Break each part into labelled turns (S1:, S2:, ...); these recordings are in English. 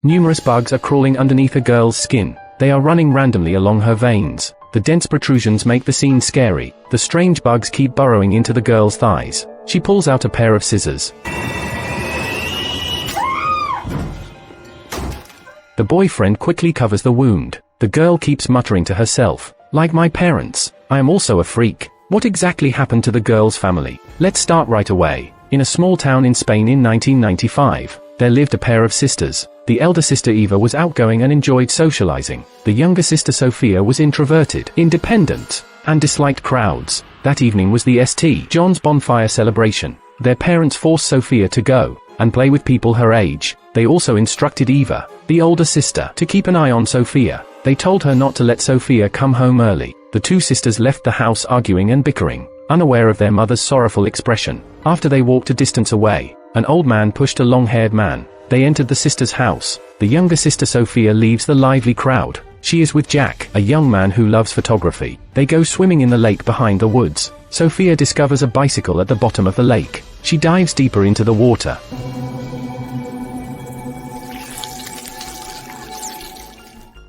S1: Numerous bugs are crawling underneath a girl's skin. They are running randomly along her veins. The dense protrusions make the scene scary. The strange bugs keep burrowing into the girl's thighs. She pulls out a pair of scissors. The boyfriend quickly covers the wound. The girl keeps muttering to herself, "Like my parents, I am also a freak." What exactly happened to the girl's family? Let's start right away. In a small town in Spain in 1995, there lived a pair of sisters. The elder sister Eva was outgoing and enjoyed socializing. The younger sister Sofia was introverted, independent, and disliked crowds. That evening was the St. John's bonfire celebration. Their parents forced Sofia to go and play with people her age. They also instructed Eva, the older sister, to keep an eye on Sofia. They told her not to let Sofia come home early. The two sisters left the house arguing and bickering, unaware of their mother's sorrowful expression. After they walked a distance away, an old man pushed a long-haired man. They entered the sister's house. The younger sister Sofia leaves the lively crowd. She is with Jack, a young man who loves photography. They go swimming in the lake behind the woods. Sofia discovers a bicycle at the bottom of the lake. She dives deeper into the water.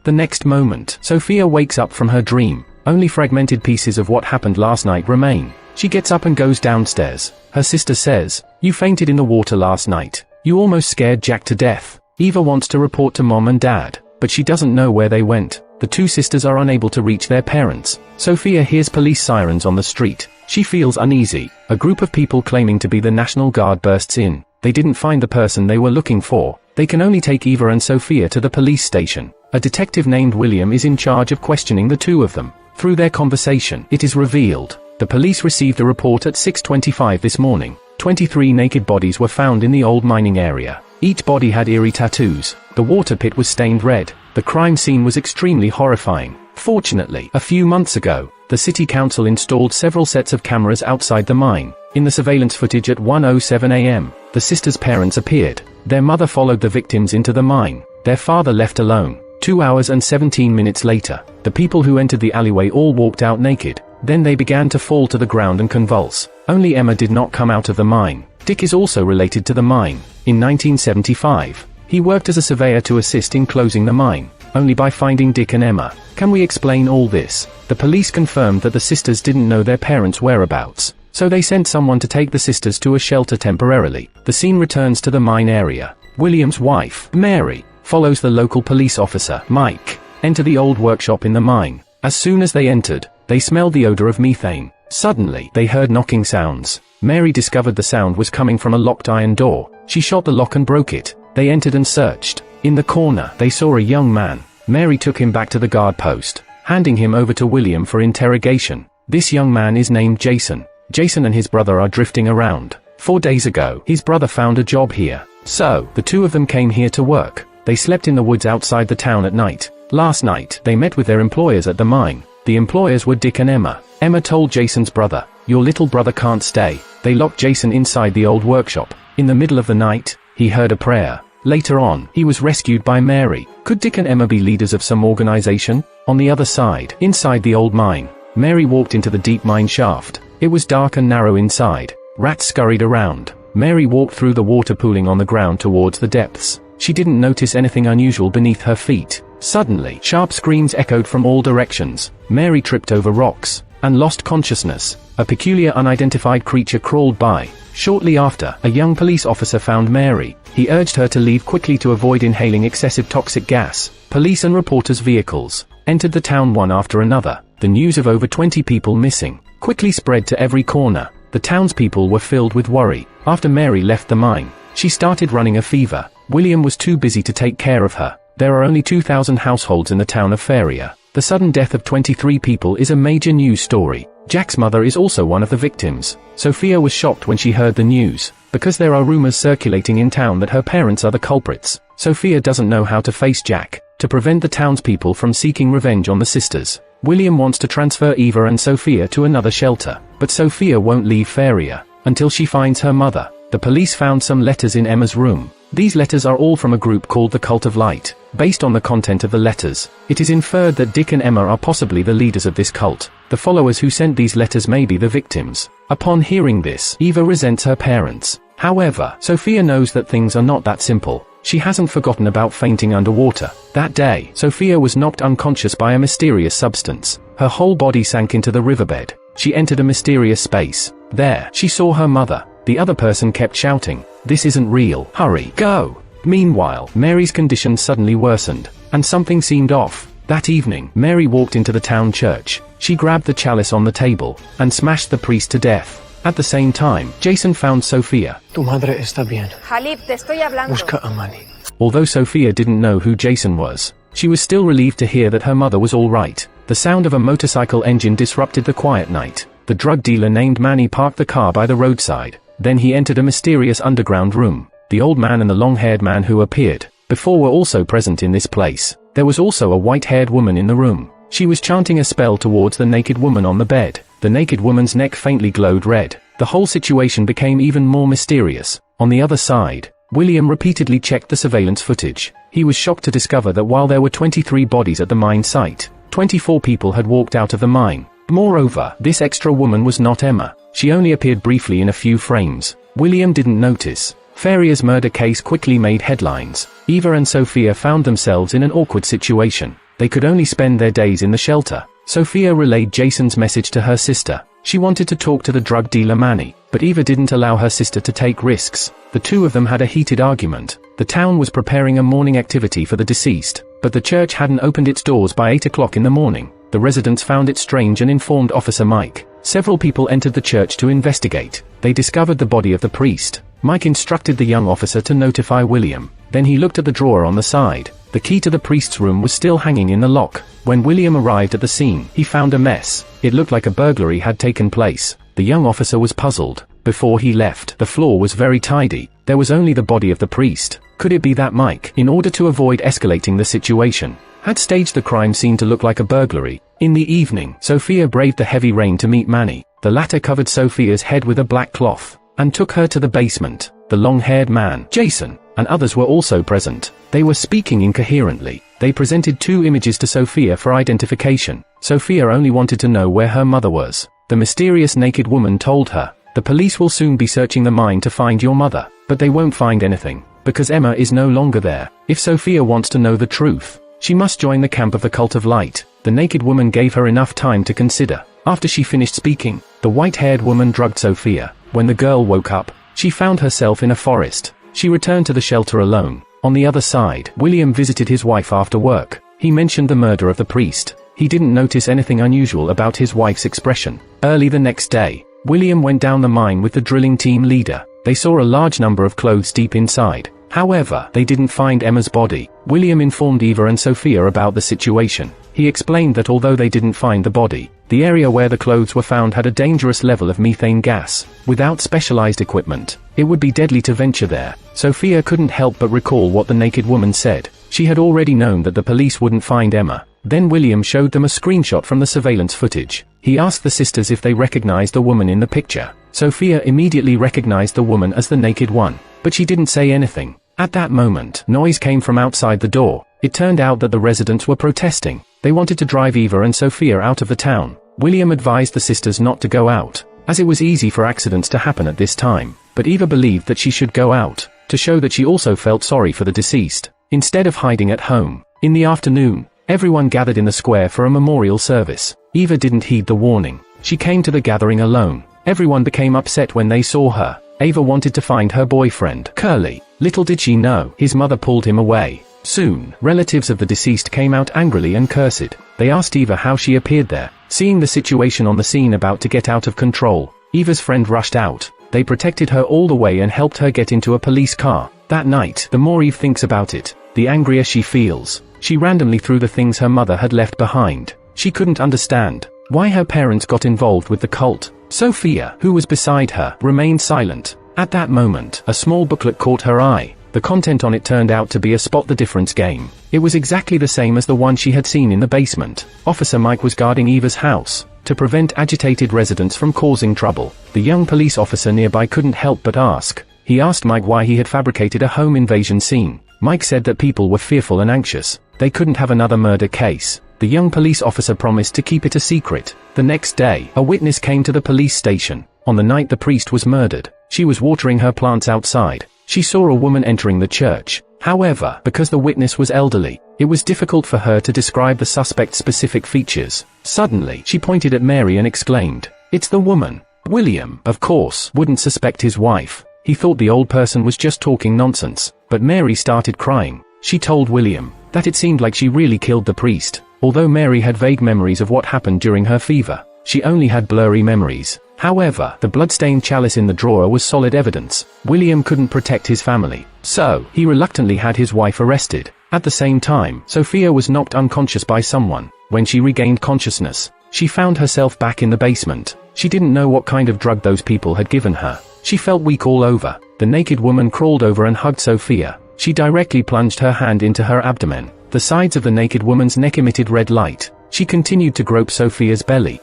S1: The next moment, Sofia wakes up from her dream. Only fragmented pieces of what happened last night remain. She gets up and goes downstairs. Her sister says, "You fainted in the water last night. You almost scared Jack to death." Eva wants to report to mom and dad, but she doesn't know where they went. The two sisters are unable to reach their parents. Sofia hears police sirens on the street. She feels uneasy. A group of people claiming to be the National Guard bursts in. They didn't find the person they were looking for. They can only take Eva and Sofia to the police station. A detective named William is in charge of questioning the two of them. Through their conversation, it is revealed. The police received a report at 6:25 this morning. 23 naked bodies were found in the old mining area. Each body had eerie tattoos. The water pit was stained red. The crime scene was extremely horrifying. Fortunately, a few months ago, the city council installed several sets of cameras outside the mine. In the surveillance footage at 1:07 a.m., the sisters' parents appeared. Their mother followed the victims into the mine. Their father left alone. 2 hours and 17 minutes later, the people who entered the alleyway all walked out naked. Then they began to fall to the ground and convulse. Only Emma did not come out of the mine. Dick is also related to the mine. In 1975, he worked as a surveyor to assist in closing the mine. Only by finding Dick and Emma can we explain all this. The police confirmed that the sisters didn't know their parents' whereabouts, so they sent someone to take the sisters to a shelter temporarily. The scene returns to the mine area. William's wife, Mary, follows the local police officer, Mike, enter the old workshop in the mine. As soon as they entered, they smelled the odor of methane. Suddenly, they heard knocking sounds. Mary discovered the sound was coming from a locked iron door. She shot the lock and broke it. They entered and searched. In the corner, they saw a young man. Mary took him back to the guard post, handing him over to William for interrogation. This young man is named Jason. Jason and his brother are drifting around. 4 days ago, his brother found a job here. So, the two of them came here to work. They slept in the woods outside the town at night. Last night, they met with their employers at the mine. The employers were Dick and Emma. Emma told Jason's brother, "Your little brother can't stay." They locked Jason inside the old workshop. In the middle of the night, he heard a prayer. Later on, he was rescued by Mary. Could Dick and Emma be leaders of some organization? On the other side, inside the old mine, Mary walked into the deep mine shaft. It was dark and narrow inside. Rats scurried around. Mary walked through the water pooling on the ground towards the depths. She didn't notice anything unusual beneath her feet. Suddenly, sharp screams echoed from all directions. Mary tripped over rocks and lost consciousness. A peculiar unidentified creature crawled by. Shortly after, a young police officer found Mary. He urged her to leave quickly to avoid inhaling excessive toxic gas. Police and reporters' vehicles entered the town one after another. The news of over 20 people missing quickly spread to every corner. The townspeople were filled with worry. After Mary left the mine, she started running a fever. William was too busy to take care of her. There are only 2,000 households in the town of Feria. The sudden death of 23 people is a major news story. Jack's mother is also one of the victims. Sofia was shocked when she heard the news, because there are rumors circulating in town that her parents are the culprits. Sofia doesn't know how to face Jack. To prevent the townspeople from seeking revenge on the sisters, William wants to transfer Eva and Sofia to another shelter, but Sofia won't leave Feria until she finds her mother. The police found some letters in Emma's room. These letters are all from a group called the Cult of Light. Based on the content of the letters, it is inferred that Dick and Emma are possibly the leaders of this cult. The followers who sent these letters may be the victims. Upon hearing this, Eva resents her parents. However, Sofia knows that things are not that simple. She hasn't forgotten about fainting underwater. That day, Sophia was knocked unconscious by a mysterious substance. Her whole body sank into the riverbed. She entered a mysterious space. There, she saw her mother. The other person kept shouting, "This isn't real. Hurry, go!" Meanwhile, Mary's condition suddenly worsened, and something seemed off. That evening, Mary walked into the town church. She grabbed the chalice on the table, and smashed the priest to death. At the same time, Jason found Sophia.
S2: Tu madre está bien.
S3: Halib, te estoy hablando.
S2: Busca a Manny.
S1: Although Sophia didn't know who Jason was, she was still relieved to hear that her mother was all right. The sound of a motorcycle engine disrupted the quiet night. The drug dealer named Manny parked the car by the roadside. Then he entered a mysterious underground room. The old man and the long-haired man who appeared before were also present in this place. There was also a white-haired woman in the room. She was chanting a spell towards the naked woman on the bed. The naked woman's neck faintly glowed red. The whole situation became even more mysterious. On the other side, William repeatedly checked the surveillance footage. He was shocked to discover that while there were 23 bodies at the mine site, 24 people had walked out of the mine. Moreover, this extra woman was not Emma. She only appeared briefly in a few frames. William didn't notice. Faria's murder case quickly made headlines. Eva and Sophia found themselves in an awkward situation. They could only spend their days in the shelter. Sophia relayed Jason's message to her sister. She wanted to talk to the drug dealer Manny, but Eva didn't allow her sister to take risks. The two of them had a heated argument. The town was preparing a mourning activity for the deceased, but the church hadn't opened its doors by 8 o'clock in the morning. The residents found it strange and informed Officer Mike. Several people entered the church to investigate. They discovered the body of the priest. Mike instructed the young officer to notify William. Then he looked at the drawer on the side. The key to the priest's room was still hanging in the lock. When William arrived at the scene, he found a mess. It looked like a burglary had taken place. The young officer was puzzled. Before he left, the floor was very tidy. There was only the body of the priest. Could it be that Mike, in order to avoid escalating the situation, had staged the crime scene to look like a burglary? In the evening, Sophia braved the heavy rain to meet Manny. The latter covered Sophia's head with a black cloth, and took her to the basement. The long-haired man, Jason, and others were also present. They were speaking incoherently. They presented 2 images to Sophia for identification. Sophia only wanted to know where her mother was. The mysterious naked woman told her, "The police will soon be searching the mine to find your mother, but they won't find anything, because Emma is no longer there. If Sophia wants to know the truth, she must join the camp of the Cult of Light." The naked woman gave her enough time to consider. After she finished speaking, the white-haired woman drugged Sophia. When the girl woke up, she found herself in a forest. She returned to the shelter alone. On the other side, William visited his wife after work. He mentioned the murder of the priest. He didn't notice anything unusual about his wife's expression. Early the next day, William went down the mine with the drilling team leader. They saw a large number of clothes deep inside. However, they didn't find Emma's body. William informed Eva and Sophia about the situation. He explained that although they didn't find the body, the area where the clothes were found had a dangerous level of methane gas. Without specialized equipment, it would be deadly to venture there. Sophia couldn't help but recall what the naked woman said. She had already known that the police wouldn't find Emma. Then William showed them a screenshot from the surveillance footage. He asked the sisters if they recognized the woman in the picture. Sophia immediately recognized the woman as the naked one, but she didn't say anything. At that moment, noise came from outside the door. It turned out that the residents were protesting. They wanted to drive Eva and Sophia out of the town. William advised the sisters not to go out, as it was easy for accidents to happen at this time. But Eva believed that she should go out, to show that she also felt sorry for the deceased, instead of hiding at home. In the afternoon, everyone gathered in the square for a memorial service. Eva didn't heed the warning. She came to the gathering alone. Everyone became upset when they saw her. Eva wanted to find her boyfriend, Curly. Little did she know, his mother pulled him away. Soon, relatives of the deceased came out angrily and cursed. They asked Eva how she appeared there. Seeing the situation on the scene about to get out of control, Eva's friend rushed out. They protected her all the way and helped her get into a police car. That night, the more Eve thinks about it, the angrier she feels. She randomly threw the things her mother had left behind. She couldn't understand why her parents got involved with the cult. Sophia, who was beside her, remained silent. At that moment, a small booklet caught her eye. The content on it turned out to be a Spot the Difference game. It was exactly the same as the one she had seen in the basement. Officer Mike was guarding Eva's house to prevent agitated residents from causing trouble. The young police officer nearby couldn't help but ask. He asked Mike why he had fabricated a home invasion scene. Mike said that people were fearful and anxious. They couldn't have another murder case. The young police officer promised to keep it a secret. The next day, a witness came to the police station. On the night the priest was murdered, she was watering her plants outside. She saw a woman entering the church. However, because the witness was elderly, it was difficult for her to describe the suspect's specific features. Suddenly, she pointed at Mary and exclaimed, "It's the woman." William, of course, wouldn't suspect his wife. He thought the old person was just talking nonsense, but Mary started crying. She told William that it seemed like she really killed the priest. Although Mary had vague memories of what happened during her fever, she only had blurry memories. However, the bloodstained chalice in the drawer was solid evidence. William couldn't protect his family, so he reluctantly had his wife arrested. At the same time, Sophia was knocked unconscious by someone. When she regained consciousness, she found herself back in the basement. She didn't know what kind of drug those people had given her. She felt weak all over. The naked woman crawled over and hugged Sophia. She directly plunged her hand into her abdomen. The sides of the naked woman's neck emitted red light. She continued to grope Sophia's belly.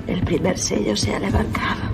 S2: El primer sello se ha levantado.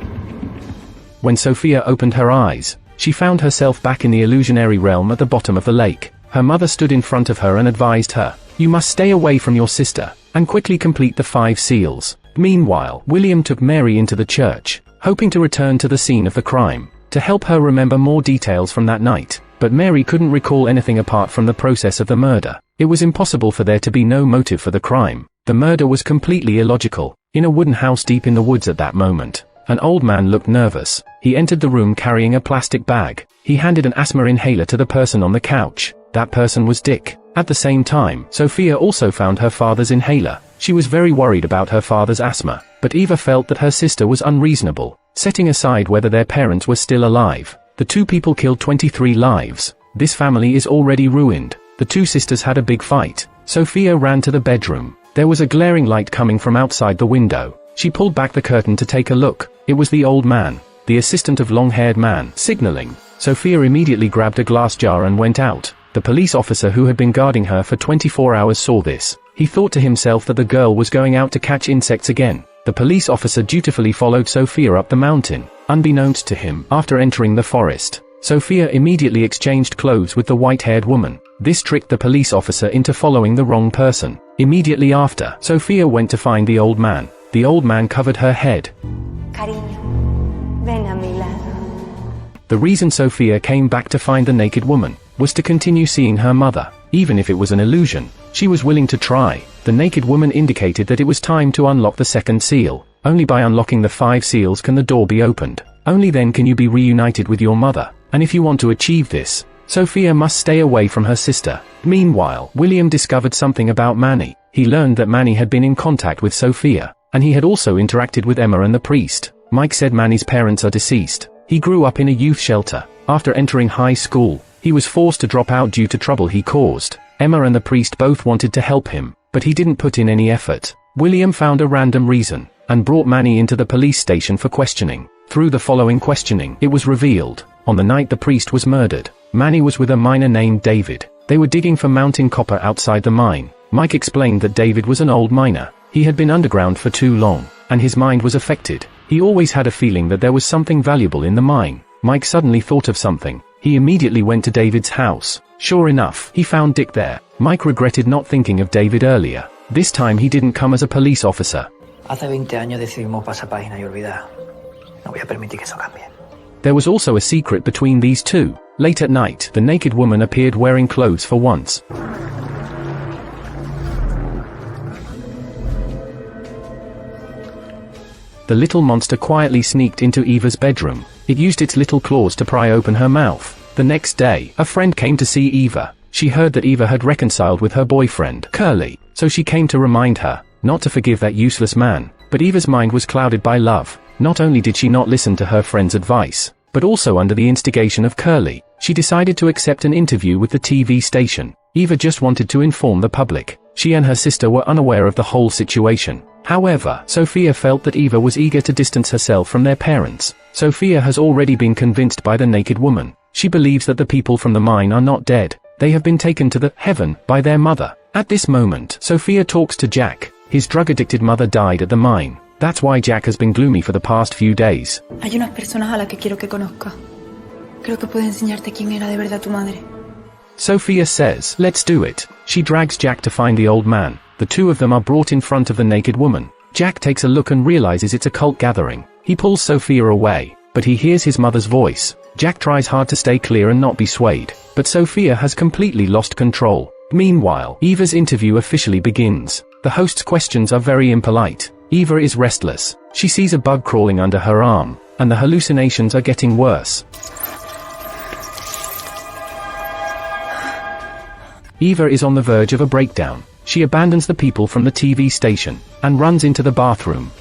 S1: When Sophia opened her eyes, she found herself back in the illusionary realm at the bottom of the lake. Her mother stood in front of her and advised her, "You must stay away from your sister, and quickly complete the 5 seals." Meanwhile, William took Mary into the church, hoping to return to the scene of the crime, to help her remember more details from that night. But Mary couldn't recall anything apart from the process of the murder. It was impossible for there to be no motive for the crime. The murder was completely illogical. In a wooden house deep in the woods at that moment, an old man looked nervous. He entered the room carrying a plastic bag. He handed an asthma inhaler to the person on the couch. That person was Dick. At the same time, Sophia also found her father's inhaler. She was very worried about her father's asthma, but Eva felt that her sister was unreasonable. Setting aside whether their parents were still alive, the 2 people killed 23 lives. This family is already ruined. The 2 sisters had a big fight. Sophia ran to the bedroom. There was a glaring light coming from outside the window. She pulled back the curtain to take a look. It was the old man, the assistant of long-haired man, signaling. Sophia immediately grabbed a glass jar and went out. The police officer who had been guarding her for 24 hours saw this. He thought to himself that the girl was going out to catch insects again. The police officer dutifully followed Sophia up the mountain. Unbeknownst to him, after entering the forest, Sophia immediately exchanged clothes with the white-haired woman. This tricked the police officer into following the wrong person. Immediately after, Sophia went to find the old man. The old man covered her head.
S2: Cariño, ven a mi lado.
S1: The reason Sophia came back to find the naked woman was to continue seeing her mother. Even if it was an illusion, she was willing to try. The naked woman indicated that it was time to unlock the 2nd seal. Only by unlocking the 5 seals can the door be opened. Only then can you be reunited with your mother. And if you want to achieve this, Sophia must stay away from her sister. Meanwhile, William discovered something about Manny. He learned that Manny had been in contact with Sophia, and he had also interacted with Emma and the priest. Mike said Manny's parents are deceased. He grew up in a youth shelter. After entering high school, he was forced to drop out due to trouble he caused. Emma and the priest both wanted to help him, but he didn't put in any effort. William found a random reason, and brought Manny into the police station for questioning. Through the following questioning, it was revealed, on the night the priest was murdered, Manny was with a miner named David. They were digging for mountain copper outside the mine. Mike explained that David was an old miner. He had been underground for too long, and his mind was affected. He always had a feeling that there was something valuable in the mine. Mike suddenly thought of something. He immediately went to David's house. Sure enough, he found Dick there. Mike regretted not thinking of David earlier. This time he didn't come as a police officer.
S3: Hace 20 años decidimos pasar página y olvidar. No voy a permitir que eso cambie.
S1: There was also a secret between these two. Late at night, the naked woman appeared wearing clothes for once. The little monster quietly sneaked into Eva's bedroom. It used its little claws to pry open her mouth. The next day, a friend came to see Eva. She heard that Eva had reconciled with her boyfriend, Curly, so she came to remind her not to forgive that useless man. But Eva's mind was clouded by love. Not only did she not listen to her friend's advice, but also under the instigation of Curly, she decided to accept an interview with the TV station. Eva just wanted to inform the public. She and her sister were unaware of the whole situation. However, Sophia felt that Eva was eager to distance herself from their parents. Sophia has already been convinced by the naked woman. She believes that the people from the mine are not dead. They have been taken to the heaven by their mother. At this moment, Sophia talks to Jack. His drug-addicted mother died at the mine. That's why Jack has been gloomy for the past few days.
S4: Hay unas personas a las que quiero que conozca. Creo que puede enseñarte quién era de verdad tu madre.
S1: Sophia says, let's do it. She drags Jack to find the old man. The two of them are brought in front of the naked woman. Jack takes a look and realizes it's a cult gathering. He pulls Sophia away, but he hears his mother's voice. Jack tries hard to stay clear and not be swayed, but Sophia has completely lost control. Meanwhile, Eva's interview officially begins. The host's questions are very impolite. Eva is restless. She sees a bug crawling under her arm, and the hallucinations are getting worse. Eva is on the verge of a breakdown. She abandons the people from the TV station, and runs into the bathroom.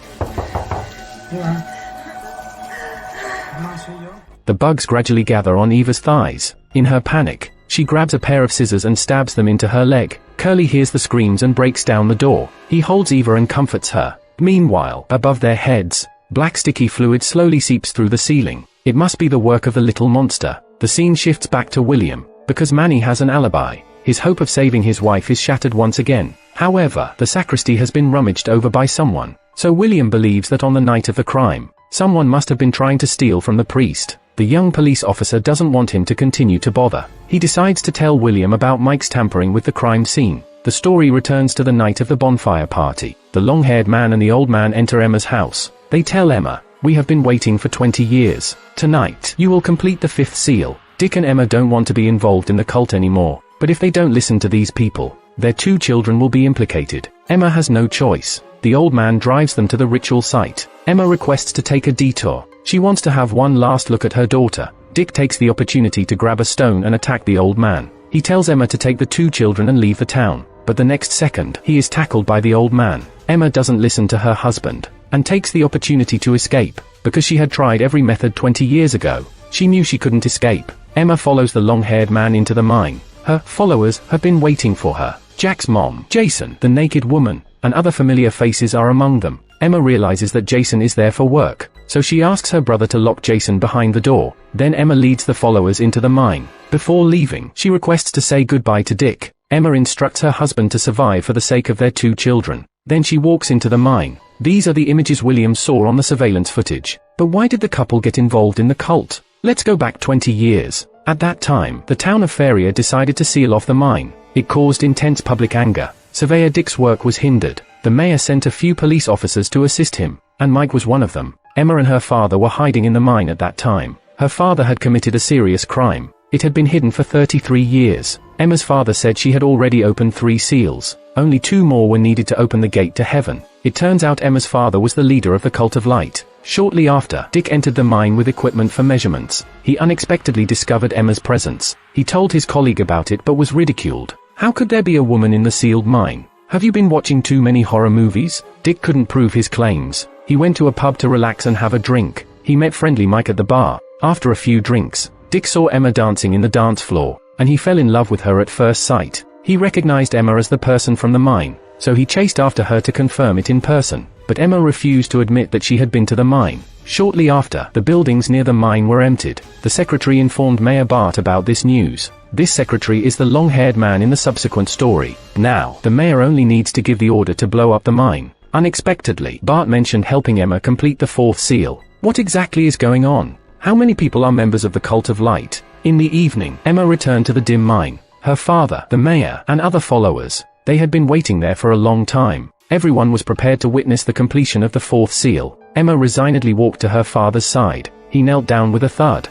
S1: The bugs gradually gather on Eva's thighs. In her panic, she grabs a pair of scissors and stabs them into her leg. Curly hears the screams and breaks down the door. He holds Eva and comforts her. Meanwhile, above their heads, black sticky fluid slowly seeps through the ceiling. It must be the work of the little monster. The scene shifts back to William, because Manny has an alibi. His hope of saving his wife is shattered once again. However, the sacristy has been rummaged over by someone. So William believes that on the night of the crime, someone must have been trying to steal from the priest. The young police officer doesn't want him to continue to bother. He decides to tell William about Mike's tampering with the crime scene. The story returns to the night of the bonfire party. The long-haired man and the old man enter Emma's house. They tell Emma, "We have been waiting for 20 years. Tonight, you will complete the 5th seal." Dick and Emma don't want to be involved in the cult anymore, but if they don't listen to these people, their 2 children will be implicated. Emma has no choice. The old man drives them to the ritual site. Emma requests to take a detour. She wants to have one last look at her daughter. Dick takes the opportunity to grab a stone and attack the old man. He tells Emma to take the 2 children and leave the town, but the next second, he is tackled by the old man. Emma doesn't listen to her husband, and takes the opportunity to escape, because she had tried every method 20 years ago. She knew she couldn't escape. Emma follows the long-haired man into the mine. Her followers have been waiting for her. Jack's mom, Jason, the naked woman, and other familiar faces are among them. Emma realizes that Jason is there for work, so she asks her brother to lock Jason behind the door. Then Emma leads the followers into the mine. Before leaving, she requests to say goodbye to Dick. Emma instructs her husband to survive for the sake of their 2 children. Then she walks into the mine. These are the images William saw on the surveillance footage. But why did the couple get involved in the cult? Let's go back 20 years. At that time, the town of Feria decided to seal off the mine. It caused intense public anger. Surveyor Dick's work was hindered. The mayor sent a few police officers to assist him, and Mike was one of them. Emma and her father were hiding in the mine at that time. Her father had committed a serious crime. It had been hidden for 33 years. Emma's father said she had already opened 3 seals. Only 2 more were needed to open the gate to heaven. It turns out Emma's father was the leader of the Cult of Light. Shortly after, Dick entered the mine with equipment for measurements. He unexpectedly discovered Emma's presence. He told his colleague about it but was ridiculed. How could there be a woman in the sealed mine? Have you been watching too many horror movies? Dick couldn't prove his claims. He went to a pub to relax and have a drink. He met friendly Mike at the bar. After a few drinks, Dick saw Emma dancing in the dance floor, and he fell in love with her at first sight. He recognized Emma as the person from the mine, so he chased after her to confirm it in person. But Emma refused to admit that she had been to the mine. Shortly after, the buildings near the mine were emptied. The secretary informed Mayor Bart about this news. This secretary is the long-haired man in the subsequent story. Now, the mayor only needs to give the order to blow up the mine. Unexpectedly, Bart mentioned helping Emma complete the 4th seal. What exactly is going on? How many people are members of the Cult of Light? In the evening, Emma returned to the dim mine. Her father, the mayor, and other followers. They had been waiting there for a long time. Everyone was prepared to witness the completion of the 4th seal. Emma resignedly walked to her father's side. He knelt down with a thud.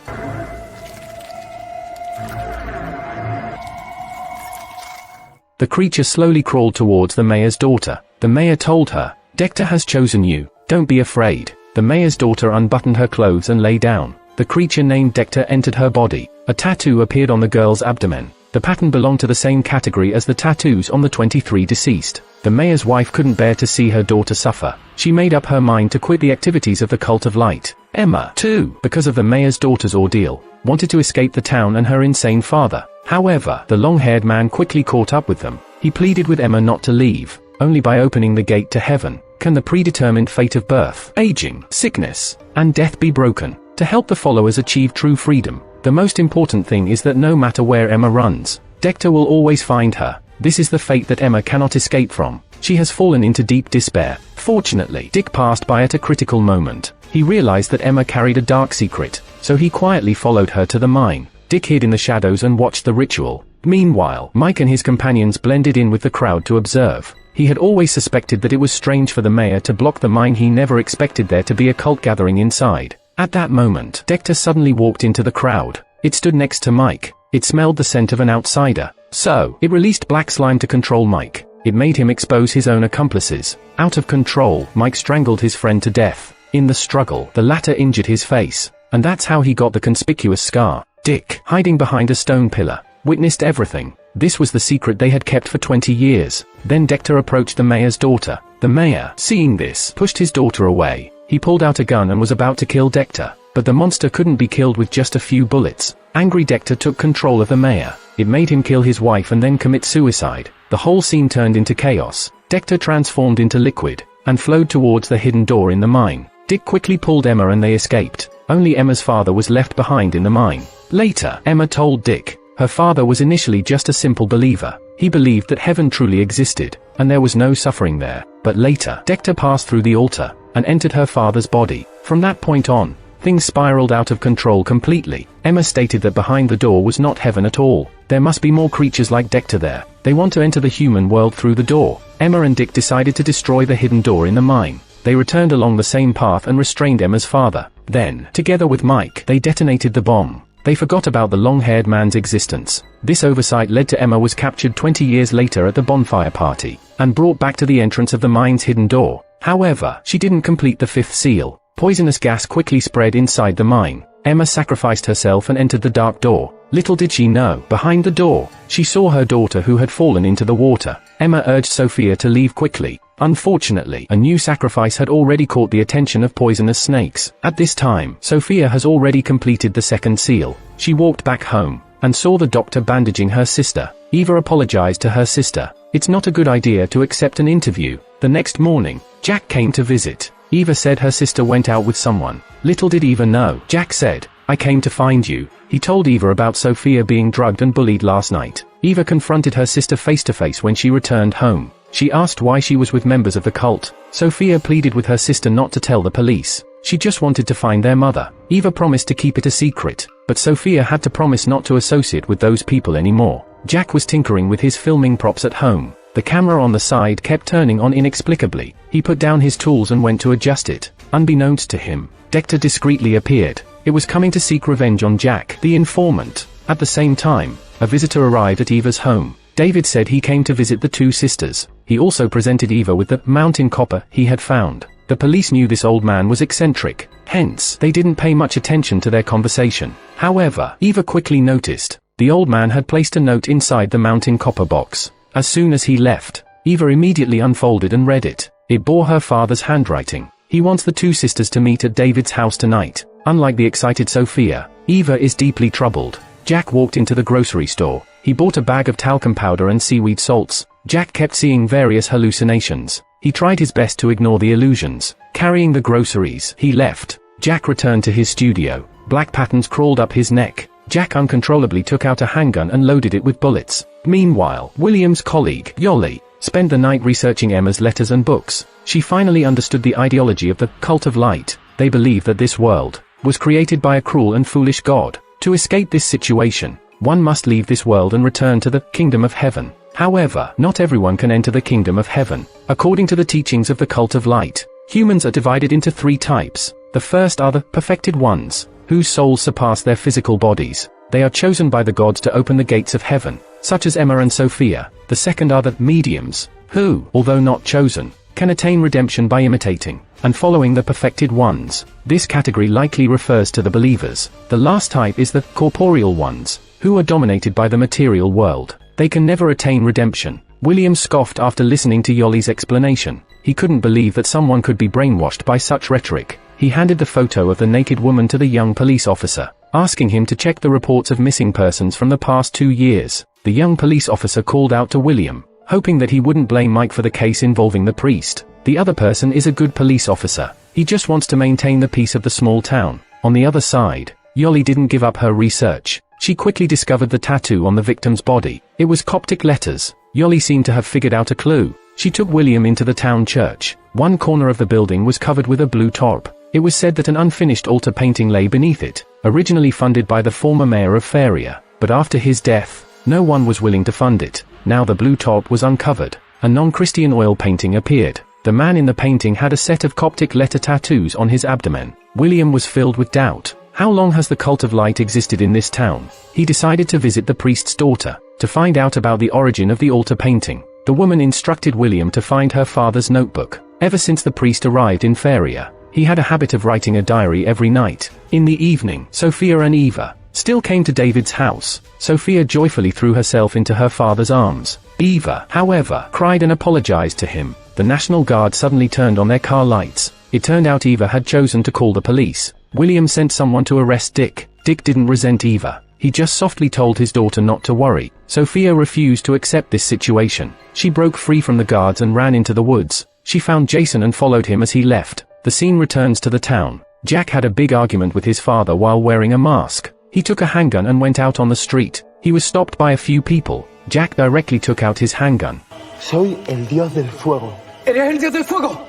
S1: The creature slowly crawled towards the mayor's daughter. The mayor told her, "Dector has chosen you. Don't be afraid." The mayor's daughter unbuttoned her clothes and lay down. The creature named Dector entered her body. A tattoo appeared on the girl's abdomen. The pattern belonged to the same category as the tattoos on the 23 deceased. The mayor's wife couldn't bear to see her daughter suffer. She made up her mind to quit the activities of the Cult of Light. Emma, too, because of the mayor's daughter's ordeal, wanted to escape the town and her insane father. However, the long-haired man quickly caught up with them. He pleaded with Emma not to leave. Only by opening the gate to heaven can the predetermined fate of birth, aging, sickness, and death be broken. To help the followers achieve true freedom, the most important thing is that no matter where Emma runs, Dector will always find her. This is the fate that Emma cannot escape from. She has fallen into deep despair. Fortunately, Dick passed by at a critical moment. He realized that Emma carried a dark secret, so he quietly followed her to the mine. Dick hid in the shadows and watched the ritual. Meanwhile, Mike and his companions blended in with the crowd to observe. He had always suspected that it was strange for the mayor to block the mine. He never expected there to be a cult gathering inside. At that moment, Dexter suddenly walked into the crowd. It stood next to Mike. It smelled the scent of an outsider. So, it released black slime to control Mike. It made him expose his own accomplices. Out of control, Mike strangled his friend to death. In the struggle, the latter injured his face. And that's how he got the conspicuous scar. Dick, hiding behind a stone pillar, witnessed everything. This was the secret they had kept for 20 years. Then Dexter approached the mayor's daughter. The mayor, seeing this, pushed his daughter away. He pulled out a gun and was about to kill Dexter. But the monster couldn't be killed with just a few bullets. Angry Dexter took control of the mayor. It made him kill his wife and then commit suicide. The whole scene turned into chaos. Dexter transformed into liquid and flowed towards the hidden door in the mine. Dick quickly pulled Emma and they escaped. Only Emma's father was left behind in the mine. Later, Emma told Dick, her father was initially just a simple believer. He believed that heaven truly existed, and there was no suffering there. But later, Dexter passed through the altar and entered her father's body. From that point on, things spiraled out of control completely. Emma stated that behind the door was not heaven at all. There must be more creatures like Dexter there. They want to enter the human world through the door. Emma and Dick decided to destroy the hidden door in the mine. They returned along the same path and restrained Emma's father. Then, together with Mike, they detonated the bomb. They forgot about the long-haired man's existence. This oversight led to Emma was captured 20 years later at the bonfire party, and brought back to the entrance of the mine's hidden door. However, she didn't complete the fifth seal. Poisonous gas quickly spread inside the mine. Emma sacrificed herself and entered the dark door. Little did she know, behind the door, she saw her daughter who had fallen into the water. Emma urged Sophia to leave quickly. Unfortunately, a new sacrifice had already caught the attention of poisonous snakes. At this time, Sophia has already completed the second seal. She walked back home, and saw the doctor bandaging her sister. Eva apologized to her sister. It's not a good idea to accept an interview. The next morning, Jack came to visit. Eva said her sister went out with someone. Little did Eva know. Jack said, "I came to find you." He told Eva about Sophia being drugged and bullied last night. Eva confronted her sister face to face when she returned home. She asked why she was with members of the cult. Sophia pleaded with her sister not to tell the police. She just wanted to find their mother. Eva promised to keep it a secret, but Sophia had to promise not to associate with those people anymore. Jack was tinkering with his filming props at home. The camera on the side kept turning on inexplicably. He put down his tools and went to adjust it. Unbeknownst to him, Dexter discreetly appeared. It was coming to seek revenge on Jack, the informant. At the same time, a visitor arrived at Eva's home. David said he came to visit the two sisters. He also presented Eva with the mountain copper he had found. The police knew this old man was eccentric, hence, they didn't pay much attention to their conversation. However, Eva quickly noticed, the old man had placed a note inside the mountain copper box. As soon as he left, Eva immediately unfolded and read it. It bore her father's handwriting. He wants the two sisters to meet at David's house tonight. Unlike the excited Sophia, Eva is deeply troubled. Jack walked into the grocery store. He bought a bag of talcum powder and seaweed salts. Jack kept seeing various hallucinations. He tried his best to ignore the illusions. Carrying the groceries, he left. Jack returned to his studio. Black patterns crawled up his neck. Jack uncontrollably took out a handgun and loaded it with bullets. Meanwhile, William's colleague, Yoli, spent the night researching Emma's letters and books. She finally understood the ideology of the Cult of Light. They believe that this world was created by a cruel and foolish God. To escape this situation, one must leave this world and return to the kingdom of heaven. However, not everyone can enter the kingdom of heaven. According to the teachings of the Cult of Light, humans are divided into three types. The first are the perfected ones, whose souls surpass their physical bodies. They are chosen by the gods to open the gates of heaven, such as Emma and Sophia. The second are the mediums, who, although not chosen, can attain redemption by imitating and following the perfected ones. This category likely refers to the believers. The last type is the corporeal ones, who are dominated by the material world. They can never attain redemption. William scoffed after listening to Yoli's explanation. He couldn't believe that someone could be brainwashed by such rhetoric. He handed the photo of the naked woman to the young police officer, asking him to check the reports of missing persons from the past 2 years. The young police officer called out to William, hoping that he wouldn't blame Mike for the case involving the priest. The other person is a good police officer. He just wants to maintain the peace of the small town. On the other side, Yoli didn't give up her research. She quickly discovered the tattoo on the victim's body. It was Coptic letters. Yoli seemed to have figured out a clue. She took William into the town church. One corner of the building was covered with a blue tarp. It was said that an unfinished altar painting lay beneath it, originally funded by the former mayor of Feria. But after his death, no one was willing to fund it. Now the blue tarp was uncovered. A non-Christian oil painting appeared. The The man in the painting had a set of Coptic letter tattoos on his abdomen. William was filled with doubt. How long has the Cult of Light existed in this town? He decided to visit the priest's daughter, to find out about the origin of the altar painting. The woman instructed William to find her father's notebook. Ever since the priest arrived in Feria, he had a habit of writing a diary every night. In the evening, Sophia and Eva still came to David's house. Sophia joyfully threw herself into her father's arms. Eva, however, cried and apologized to him. The National Guard suddenly turned on their car lights. It turned out Eva had chosen to call the police. William sent someone to arrest Dick. Dick didn't resent Eva. He just softly told his daughter not to worry. Sophia refused to accept this situation. She broke free from the guards and ran into the woods. She found Jason and followed him as he left. The scene returns to the town. Jack had a big argument with his father while wearing a mask. He took a handgun and went out on the street. He was stopped by a few people. Jack directly took out his handgun.
S5: Soy el dios del fuego.
S3: ¡Eres el dios del fuego!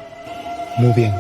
S5: Muy bien.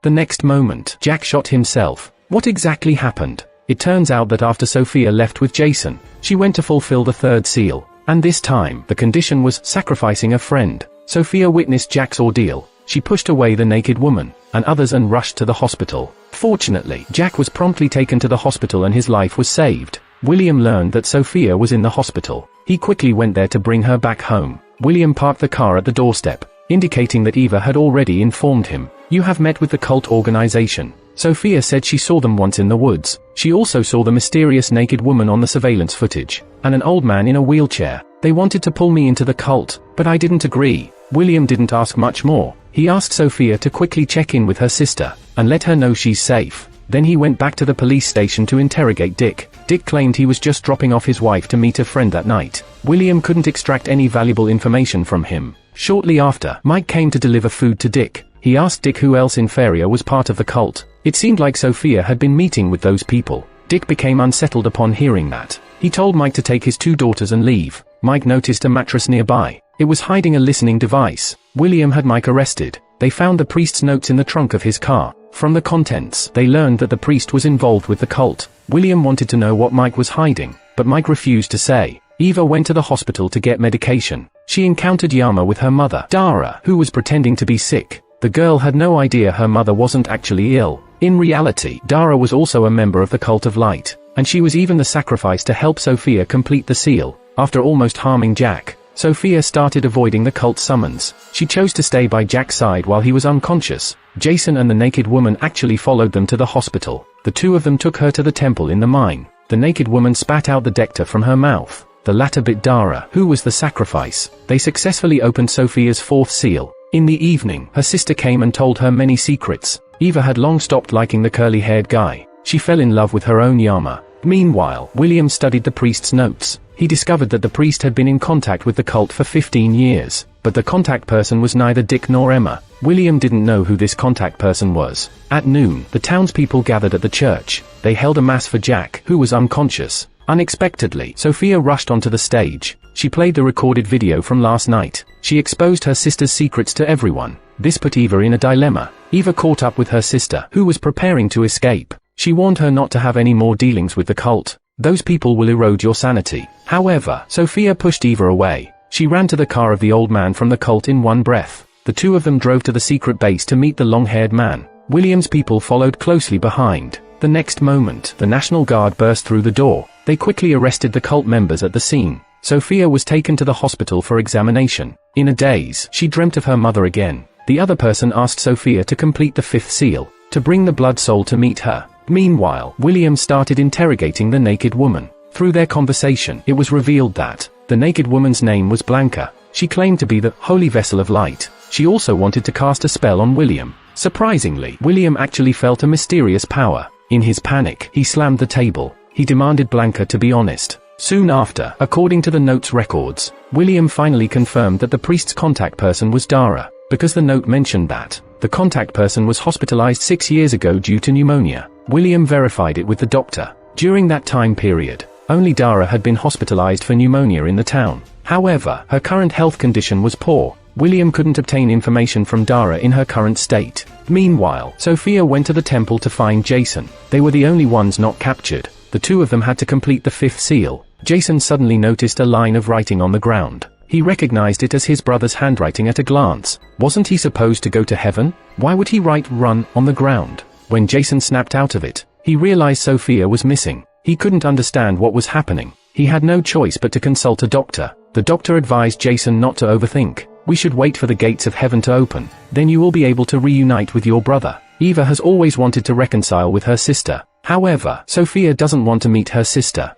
S1: The next moment, Jack shot himself. What exactly happened? It turns out that after Sophia left with Jason, she went to fulfill the third seal. And this time, the condition was sacrificing a friend. Sophia witnessed Jack's ordeal. She pushed away the naked woman and others and rushed to the hospital. Fortunately, Jack was promptly taken to the hospital and his life was saved. William learned that Sophia was in the hospital. He quickly went there to bring her back home. William parked the car at the doorstep, indicating that Eva had already informed him. You have met with the cult organization. Sophia said she saw them once in the woods. She also saw the mysterious naked woman on the surveillance footage, and an old man in a wheelchair. They wanted to pull me into the cult, but I didn't agree. William didn't ask much more. He asked Sophia to quickly check in with her sister, and let her know she's safe. Then he went back to the police station to interrogate Dick. Dick claimed he was just dropping off his wife to meet a friend that night. William couldn't extract any valuable information from him. Shortly after, Mike came to deliver food to Dick. He asked Dick who else in Feria was part of the cult. It seemed like Sophia had been meeting with those people. Dick became unsettled upon hearing that. He told Mike to take his two daughters and leave. Mike noticed a mattress nearby. It was hiding a listening device. William had Mike arrested. They found the priest's notes in the trunk of his car. From the contents, they learned that the priest was involved with the cult. William wanted to know what Mike was hiding, but Mike refused to say. Eva went to the hospital to get medication. She encountered Yama with her mother, Dara, who was pretending to be sick. The girl had no idea her mother wasn't actually ill. In reality, Dara was also a member of the Cult of Light, and she was even the sacrifice to help Sophia complete the seal. After almost harming Jack, Sophia started avoiding the cult summons. She chose to stay by Jack's side while he was unconscious. Jason and the naked woman actually followed them to the hospital. The two of them took her to the temple in the mine. The naked woman spat out the nectar from her mouth. The latter bit Dara, who was the sacrifice. They successfully opened Sophia's fourth seal. In the evening, her sister came and told her many secrets. Eva had long stopped liking the curly-haired guy. She fell in love with her own Yama. Meanwhile, William studied the priest's notes. He discovered that the priest had been in contact with the cult for 15 years, but the contact person was neither Dick nor Emma. William didn't know who this contact person was. At noon, the townspeople gathered at the church. They held a mass for Jack, who was unconscious. Unexpectedly, Sophia rushed onto the stage. She played the recorded video from last night. She exposed her sister's secrets to everyone. This put Eva in a dilemma. Eva caught up with her sister, who was preparing to escape. She warned her not to have any more dealings with the cult. Those people will erode your sanity. However, Sophia pushed Eva away. She ran to the car of the old man from the cult in one breath. The two of them drove to the secret base to meet the long-haired man. William's people followed closely behind. The next moment, the National Guard burst through the door. They quickly arrested the cult members at the scene. Sophia was taken to the hospital for examination. In a daze, she dreamt of her mother again. The other person asked Sophia to complete the fifth seal, to bring the blood soul to meet her. Meanwhile, William started interrogating the naked woman. Through their conversation, it was revealed that the naked woman's name was Blanca. She claimed to be the holy vessel of light. She also wanted to cast a spell on William. Surprisingly, William actually felt a mysterious power. In his panic, he slammed the table. He demanded Blanca to be honest. Soon after, according to the note's records, William finally confirmed that the priest's contact person was Dara, because the note mentioned that the contact person was hospitalized 6 years ago due to pneumonia. William verified it with the doctor. During that time period, only Dara had been hospitalized for pneumonia in the town. However, her current health condition was poor. William couldn't obtain information from Dara in her current state. Meanwhile, Sophia went to the temple to find Jason. They were the only ones not captured. The two of them had to complete the fifth seal. Jason suddenly noticed a line of writing on the ground. He recognized it as his brother's handwriting at a glance. Wasn't he supposed to go to heaven? Why would he write "run" on the ground? When Jason snapped out of it, he realized Sophia was missing. He couldn't understand what was happening. He had no choice but to consult a doctor. The doctor advised Jason not to overthink. We should wait for the gates of heaven to open. Then you will be able to reunite with your brother. Eva has always wanted to reconcile with her sister. However, Sophia doesn't want to meet her sister.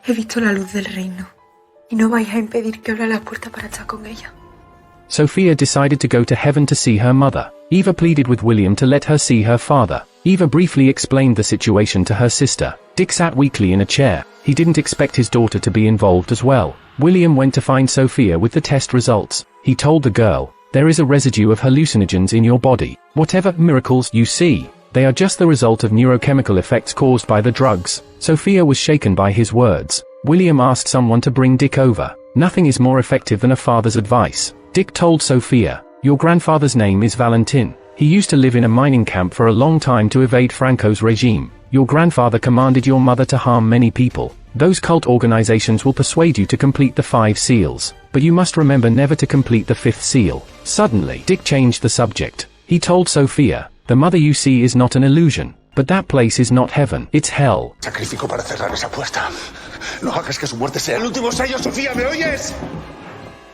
S4: He visto la luz del reino. Y no vais a impedir que abra la puerta para estar con ella.
S1: Sophia decided to go to heaven to see her mother. Eva pleaded with William to let her see her father. Eva briefly explained the situation to her sister. Dick sat weakly in a chair. He didn't expect his daughter to be involved as well. William went to find Sophia with the test results. He told the girl, "There is a residue of hallucinogens in your body. Whatever miracles you see, they are just the result of neurochemical effects caused by the drugs." Sophia was shaken by his words. William asked someone to bring Dick over. Nothing is more effective than a father's advice. Dick told Sophia, "Your grandfather's name is Valentin. He used to live in a mining camp for a long time to evade Franco's regime. Your grandfather commanded your mother to harm many people. Those cult organizations will persuade you to complete the 5 seals, but you must remember never to complete the 5th seal." Suddenly, Dick changed the subject. He told Sophia, "The mother you see is not an illusion, but that place is not heaven, it's hell."
S6: Sacrifico para cerrar esa puerta. No hagas que su muerte sea el último sello, Sofía, ¿me oyes?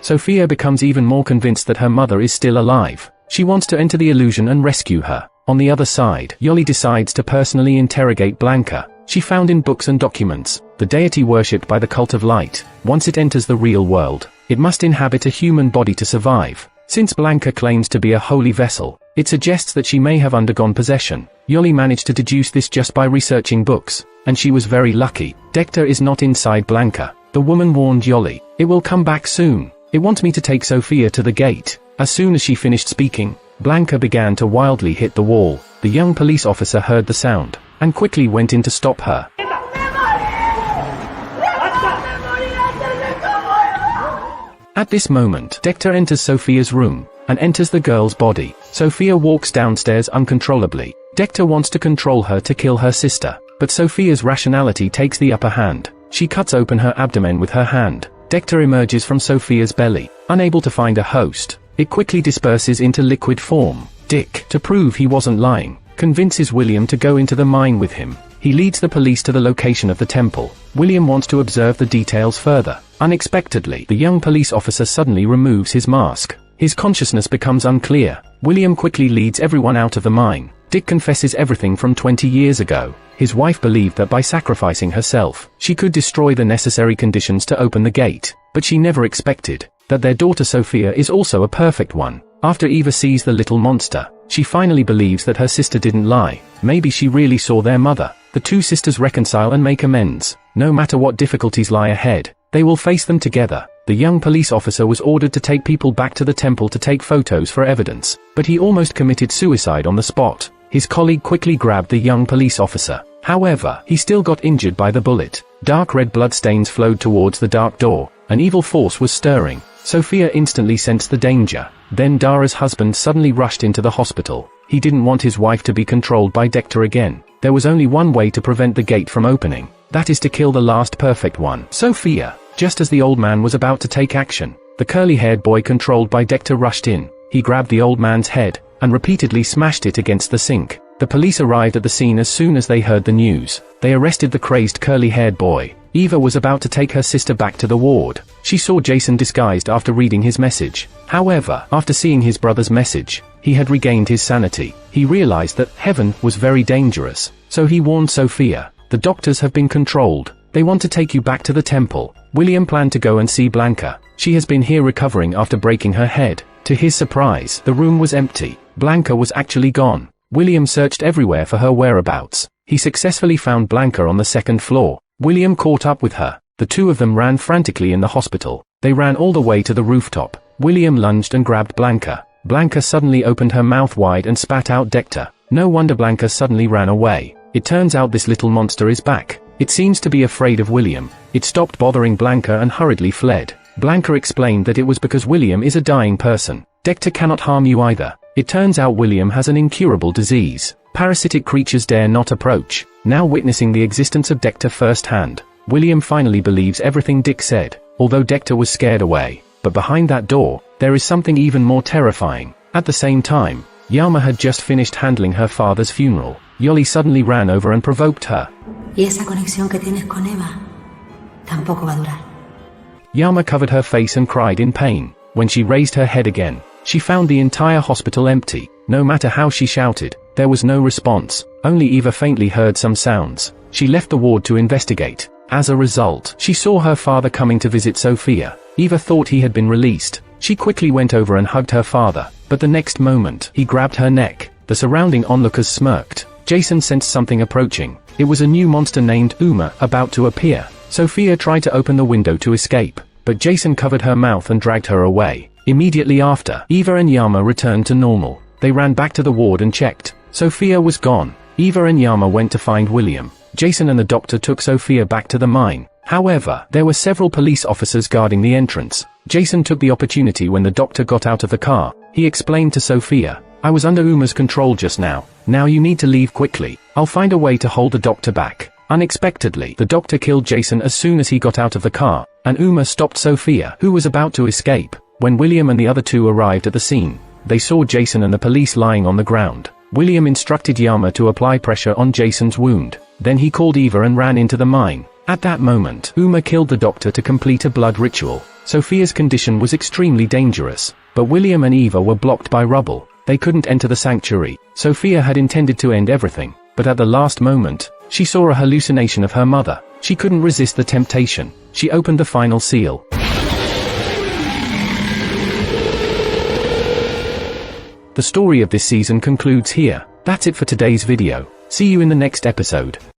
S1: Sophia becomes even more convinced that her mother is still alive. She wants to enter the illusion and rescue her. On the other side, Yoli decides to personally interrogate Blanca. She found in books and documents, the deity worshipped by the cult of light. Once it enters the real world, it must inhabit a human body to survive. Since Blanca claims to be a holy vessel, it suggests that she may have undergone possession. Yoli managed to deduce this just by researching books, and she was very lucky. Dector is not inside Blanca. The woman warned Yoli, "It will come back soon. It wants me to take Sophia to the gate." As soon as she finished speaking, Blanca began to wildly hit the wall. The young police officer heard the sound, and quickly went in to stop her. At this moment, Dector enters Sophia's room, and enters the girl's body. Sophia walks downstairs uncontrollably. Dector wants to control her to kill her sister, but Sophia's rationality takes the upper hand. She cuts open her abdomen with her hand. Dector emerges from Sophia's belly. Unable to find a host, it quickly disperses into liquid form. Dick, to prove he wasn't lying, convinces William to go into the mine with him. He leads the police to the location of the temple. William wants to observe the details further. Unexpectedly, the young police officer suddenly removes his mask. His consciousness becomes unclear. William quickly leads everyone out of the mine. Dick confesses everything from 20 years ago. His wife believed that by sacrificing herself, she could destroy the necessary conditions to open the gate, but she never expected that their daughter Sophia is also a perfect one. After Eva sees the little monster, she finally believes that her sister didn't lie. Maybe she really saw their mother. The two sisters reconcile and make amends. No matter what difficulties lie ahead, they will face them together. The young police officer was ordered to take people back to the temple to take photos for evidence, but he almost committed suicide on the spot. His colleague quickly grabbed the young police officer. However, he still got injured by the bullet. Dark red bloodstains flowed towards the dark door. An evil force was stirring. Sophia instantly sensed the danger. Then Dara's husband suddenly rushed into the hospital. He didn't want his wife to be controlled by Dector again. There was only one way to prevent the gate from opening. That is to kill the last perfect one, Sophia. Just as the old man was about to take action, the curly-haired boy controlled by Dector rushed in. He grabbed the old man's head, and repeatedly smashed it against the sink. The police arrived at the scene as soon as they heard the news. They arrested the crazed curly-haired boy. Eva was about to take her sister back to the ward. She saw Jason disguised after reading his message. However, after seeing his brother's message, he had regained his sanity. He realized that heaven was very dangerous, so he warned Sophia. "The doctors have been controlled. They want to take you back to the temple." William planned to go and see Blanca. She has been here recovering after breaking her head. To his surprise, the room was empty. Blanca was actually gone. William searched everywhere for her whereabouts. He successfully found Blanca on the 2nd floor. William caught up with her. The two of them ran frantically in the hospital. They ran all the way to the rooftop. William lunged and grabbed Blanca. Blanca suddenly opened her mouth wide and spat out Dector. No wonder Blanca suddenly ran away. It turns out this little monster is back. It seems to be afraid of William. It stopped bothering Blanca and hurriedly fled. Blanca explained that it was because William is a dying person. Dector cannot harm you either. It turns out William has an incurable disease. Parasitic creatures dare not approach. Now witnessing the existence of Dector firsthand, William finally believes everything Dick said. Although Dector was scared away, But behind that door, there is something even more terrifying. At the same time, Yama had just finished handling her father's funeral. Yoli suddenly ran over and provoked her.
S2: Y esa conexión que tienes con Eva tampoco va a durar.
S1: Yama covered her face and cried in pain. When she raised her head again, she found the entire hospital empty. No matter how she shouted, there was no response. Only Eva faintly heard some sounds. She left the ward to investigate. As a result, she saw her father coming to visit Sophia. Eva thought he had been released. She quickly went over and hugged her father, but the next moment, he grabbed her neck. The surrounding onlookers smirked. Jason sensed something approaching. It was a new monster named Uma, about to appear. Sophia tried to open the window to escape, but Jason covered her mouth and dragged her away. Immediately after, Eva and Yama returned to normal. They ran back to the ward and checked. Sophia was gone. Eva and Yama went to find William. Jason and the doctor took Sophia back to the mine. However, there were several police officers guarding the entrance. Jason took the opportunity when the doctor got out of the car. He explained to Sophia, "I was under Uma's control just now. Now you need to leave quickly. I'll find a way to hold the doctor back." Unexpectedly, the doctor killed Jason as soon as he got out of the car, and Uma stopped Sophia, who was about to escape. When William and the other two arrived at the scene, they saw Jason and the police lying on the ground. William instructed Yama to apply pressure on Jason's wound. Then he called Eva and ran into the mine. At that moment, Uma killed the doctor to complete a blood ritual. Sophia's condition was extremely dangerous, but William and Eva were blocked by rubble. They couldn't enter the sanctuary. Sophia had intended to end everything, but at the last moment, she saw a hallucination of her mother. She couldn't resist the temptation. She opened the final seal. The story of this season concludes here. That's it for today's video. See you in the next episode.